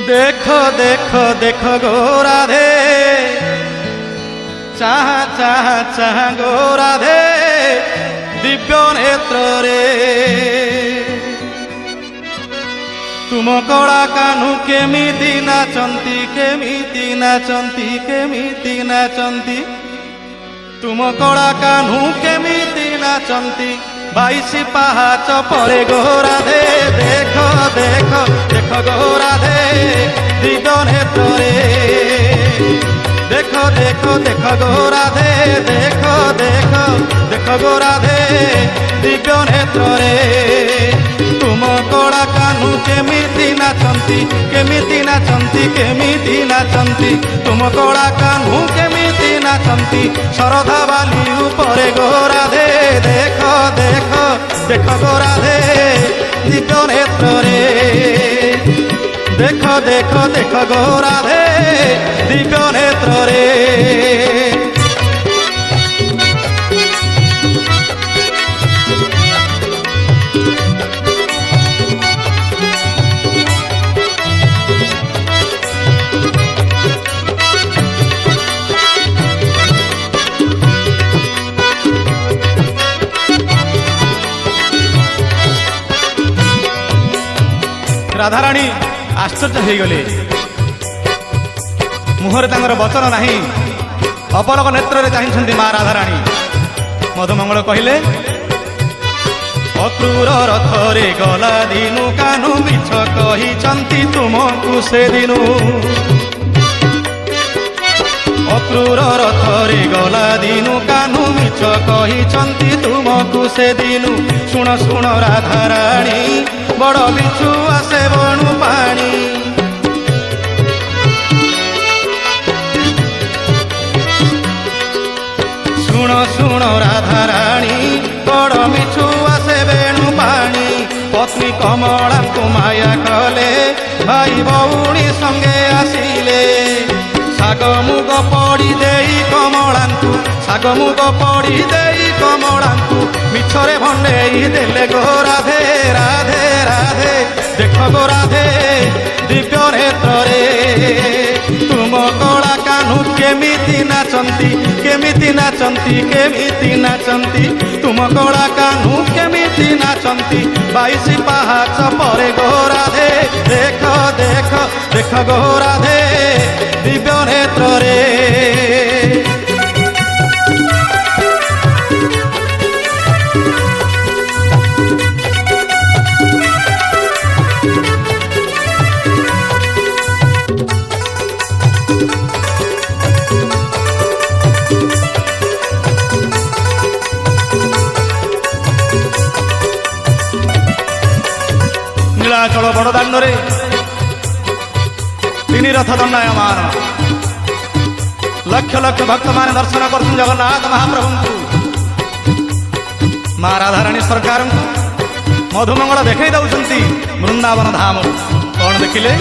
देखो देखो देखो गो राधे, चाह चाह चाह गो राधे दिव्य नेत्र रे। तुम कला कान्हू केमिति नाचंती केमिति नाचंती केमिति नाचंती। तुम कला कान्हू केमिति नाचंती बाईसी पाहाच परे गो राधे। देखो देखो देखो गो राधे दिव्य नेत्र रे। देखो देखो देखो गो राधे, देखो देखो देखो गो राधे दिव्य नेत्र रे। तुम कला कान्हू केमिति नाचंती केमिति नाचंती केमिति नाचंती। तुम कला कान्हू केमिति नाचंती शरधा बाली उपरे गो राधे। देखो देखो देखो गो राधे दिव्य नेत्र रे। देखो देखो देखो गो राधे दिव्य नेत्र रे। राधाराणी आश्चर्य हो गले। मुहरे तांगर वचन नहीं, अपलक नेत्र चाहिए माँ राधाराणी। मधुमंगल कहले अक्रूर रथरे गला दिनु कान्हू मिछ कही तुमको से दिनु। अक्रूर रथरे गला दिनु कान्हू मिछ कही तुमको से दिनु। शुण शुण राधाराणी बड़ बिछु आसे बणु पानी। शुण शुण राधाराणी बड़ मिछु आसे बेणु पानी। पत्नी कमला को माया कले भाई भौणी संगे आसिले। शाग मुग पड़ी देई कमलांकु शाग मुग पड़ी देई कमलांकु मिछरे भंडेई देले गो राधे। राधे राधे देखो गो राधे दिव्य नेत्र रे। तुम कला कान्हू केमिति नाचंती केमिति नाचंती केमिति नाचंती। तुम कला कान्हू केमिति नाचंती बाईसी पाहाच परे गो राधे। देखो देखो देखो गो राधे दिव्य नेत्र रे। नीलाचल बड़दाण्ड रे तीन रथ दंडायमान लक्ष लक्ष भक्त मान दर्शन कर जगन्नाथ महाप्रभु माँ राधाराणी सरकार मधुमंगल देखई दौरान वृंदावन धाम। कौन देखिले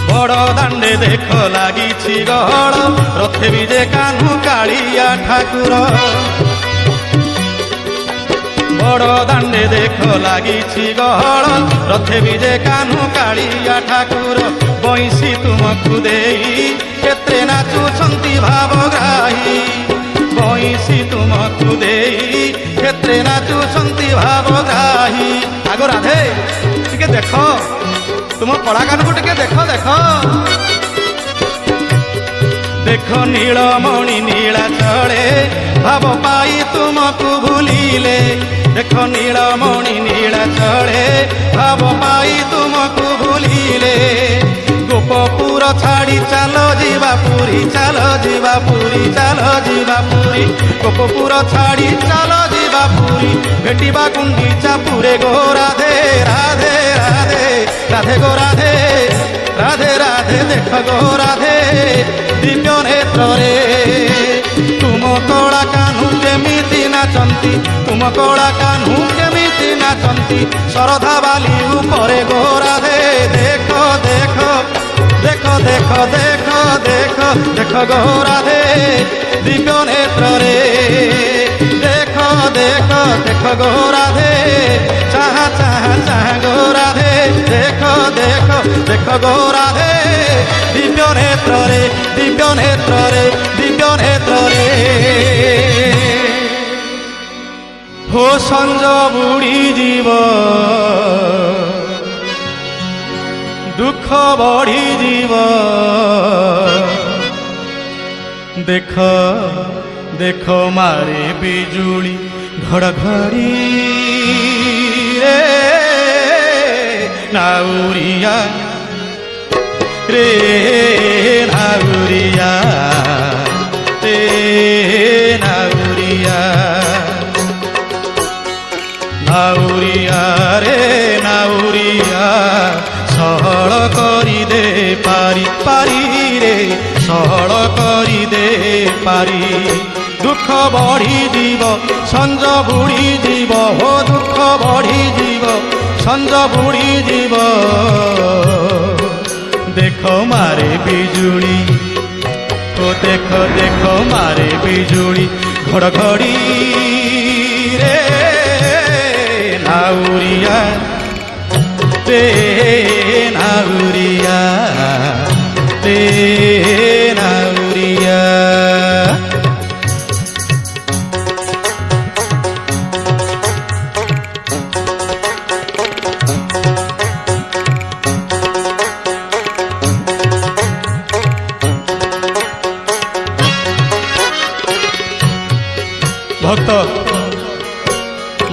बड़ दाण्डे देख लगी गहल रथे विजे कान्हू कालिया ठाकुर। बड़ दाण्डे देख लगी गहल रथे विजे कान्हू कालिया ठाकुर। बईसी तुमको देई केत्रे नाचुछंती भावग्राही। बईसी तुमको देई केत्रे नाचुछंती भावग्राही। आगो राधे टिके देख तुम कलाकार को टिके देख देख। देखो नीलमणि नीला चले भाव पाई तुमको भूलिले। देखो नीलमणि नीला चले भाव पाई तुमको भूलिले। गोपपुर छाड़ी चलो जीवा पुरी चलो जीवा पुरी चलो जीवा पुरी। गोपपुर छाड़ी चलो जीवा पुरी भेटिबा गुंडीचा पुरे गो राधे। राधे राधे राधे गो राधे राधे राधे देख गो राधे दिव्य नेत्र रे। तुम कला कान्हू केमिति नाचंती तुम कला कान्हू केमिति नाचंती शरधा बाली उपरे गो राधे। देखो देखो देखो देखो देखो देखो देखो गो राधे दिव्य नेत्र रे। देखो देखो देखो गो राधे चाह चाह चाह गो राधे। देखो देखो देख गोरा हे दिव्य नेत्र रे दिव्य नेत्र रे दिव्य नेत्र रे हो संज बुड़ी जीव दुख बढ़ी जीव देख देख मारे बिजुली घड़घड़ी रे नाउरिया रे नाउरिया रे नाउरिया नाउरिया रे नाउरिया सहल करी दे पारी पारी रे सहल करी दे पारी दुख बढ़ी जीव संज बुड़ी जीव हो दुख बढ़ी जीव संज बुड़ी जीव देख मारे बिजुली तो देख देख मारे बिजुली घड़घड़ी रे नाउरिया रे नाउरिया रे नाउरिया भक्त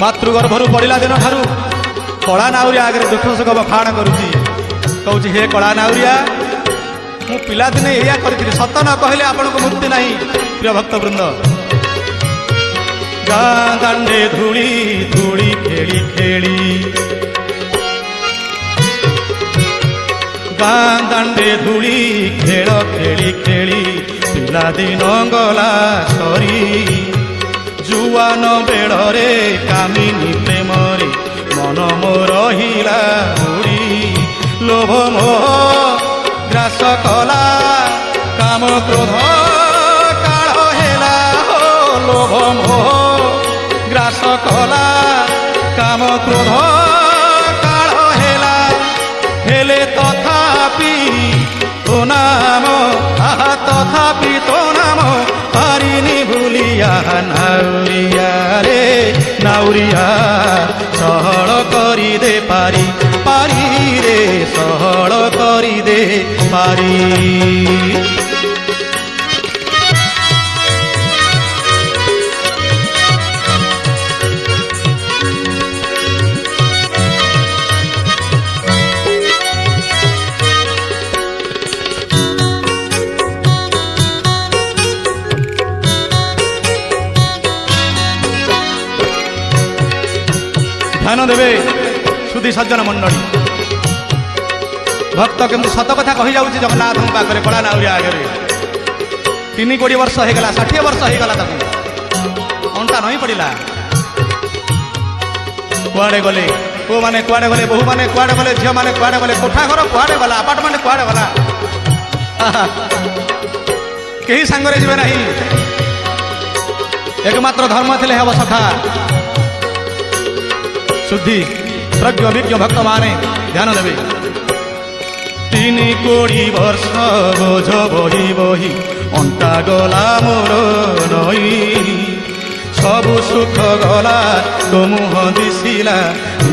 मातृगर्भरू पड़ा दिन ठारू कला नाउरिया आगे दुख सुख बखाण करुच्ची कौच हे कला नाउरिया मु पिलादिने या करी सत न कहले आपन को मुक्ति नहीं प्रिय भक्तवृंद गाँ दांडे धूली धूली खेली खेली गाँ दांडे धूली खेल खेली खेली पिलादिन गला सरी जुआन बेड़े कामिनी प्रेमरे मन मो रहिला बुड़ी लोभ मोह ग्रास कला काम क्रोध काल हेला हो लोभ मोह ग्रास कला काम क्रोध काल हेला हेले तथापि तो नाम आहा तथापि तो नाम पारिनी भूलिया नाउरिया रे नाउरिया सहल करी दे पारी पारी रे सहल करी दे पारी ध्यान देवे सुधी सज्जन मंडली भक्त केमती सत कथा कही जाऊँ जगन्नाथ पाखे कला नाउरिया आगे 3-20 वर्ष होगला 60 वर्ष होगला अंटा नहीं पड़ा कुआड़े गले पु मैंने कुआड़े गले बहु मैंने कुआड़े गले झील मैंने कुआड़े गले कोठा घर कुआड़े गला आपार्टमेंट कुआड़े गला कहीं सांगरे जीवे ना एकमात्र धर्म थे हम सखा शुद्धि प्रज्ञ विज्ञ भक्त माने ध्यान देवे 3-20 वर्ष बोझ बही बही अंटा गला मोर नई सबु सुख गला तो मुह दिशिला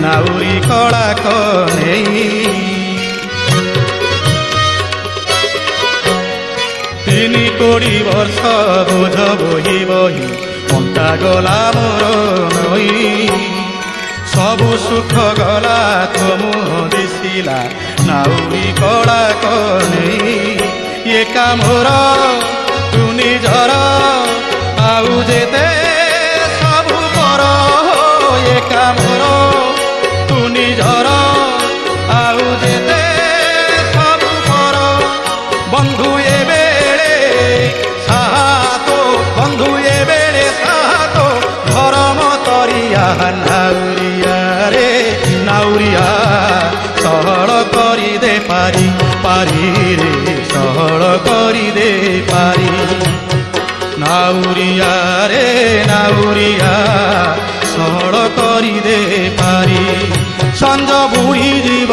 नाउरी कला कने 3-20 वर्ष बोझ बही बही अंटा गला मोर नई सबु सुख गला तो मुह दिशिला नाउरी कला कने ये कामर तू निजर आउ जेते सबु पर ये कामर तू निजर आउ जेते सबु पर बंधु ए बेले सातो बंधु ए बेले सातो धर्म तरिया नाउरिया रे नाउरिया सहल करी दे पारी पारी रे सहल करी दे पारी नाउरिया रे नाउरिया सहल करी दे पारी संज बुड़ी जीव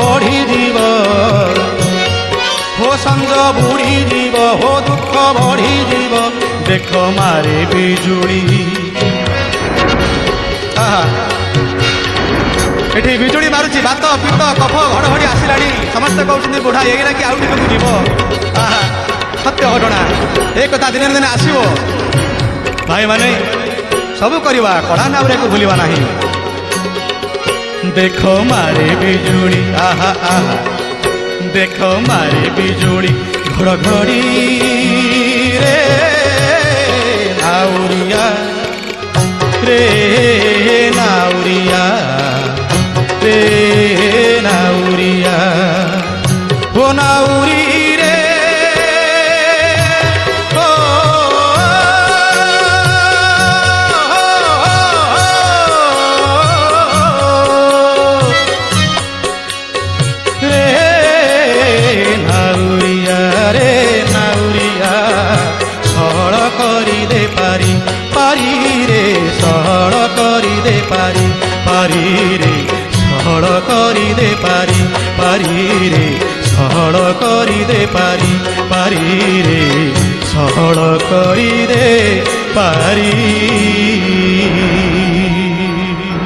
बढ़ी जीव हो संग बुड़ी जीव हो दुख बढ़ी जीव देख मारे बिजुड़ी एठी बिजुड़ी मारुची बात पित्त कफ घड़घड़ी आसिलाणी समस्ते कहते बुढ़ा एगिना कि आउ टिकू जीव सत्य घटना एक कथा दिने दिने आसो भाई माने सब करवा कड़ा नाम को भूलवा नहीं देख मारे बिजुड़ी आहा आहा देख मारे बिजुड़ी घड़घड़ी रे नाउरिया रे नाउरिया रे नाउरिया हो नाउरी रे हो रे नाउरिया सळ करी दे पारी पारी रे सळ करी दे पारी पारी रे सळ करी दे पारी पारी रे सळ करी दे पारी पारी रे सळ करी दे पारी